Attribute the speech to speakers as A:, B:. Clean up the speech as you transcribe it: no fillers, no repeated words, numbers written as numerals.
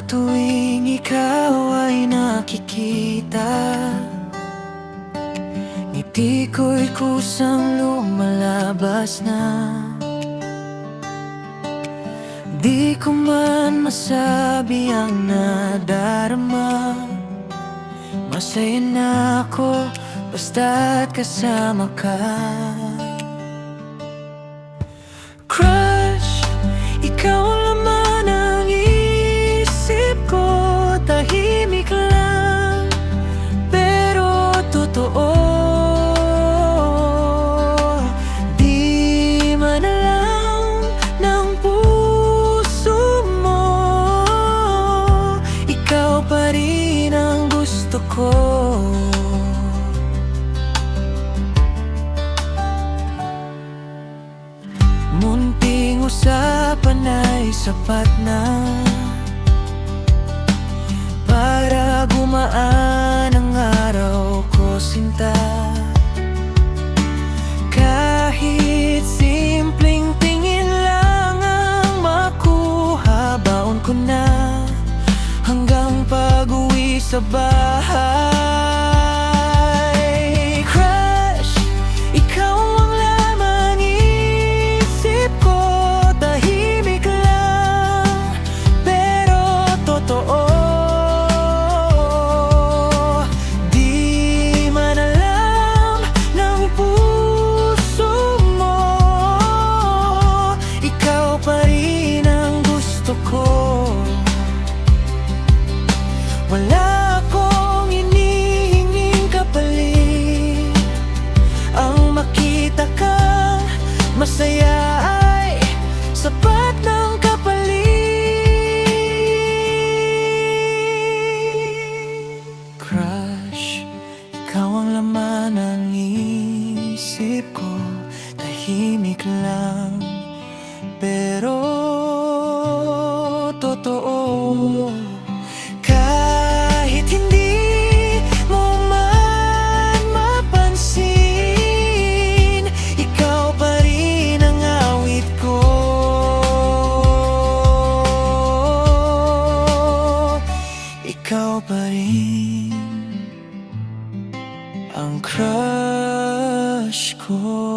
A: tuwing ikaw ay nakikita, ngiti ko'y kusang lumalabas na. Di ko man masabi ang nadarama, masaya na ako basta't kasama ka. Crush, ikaw ang laman ng isip ko. Tahimik lang, pero totoo. Di man alam ng puso mo, ikaw pa rin ang gusto ko. Munting usapan ay sapat na para gumaan ang araw ko, sinta. Kahit simpleng tingin lang ang makuha, baon ko na hanggang pag-uwi sa bahay. Crush, ikaw ang laman isip ko. Tahimik lang, pero totoo. Di man alam ng puso mo, ikaw pa rin ang gusto ko. Wala akong hinihinging kapalit, ang makita kang masaya ay sapat ng kapalit. Crush, ikaw ang laman ng isip ko. Tahimik lang, pero totoo. Kahit hindi mo man mapansin, ikaw pa rin ang awit ko. Ikaw pa rin ang crush ko.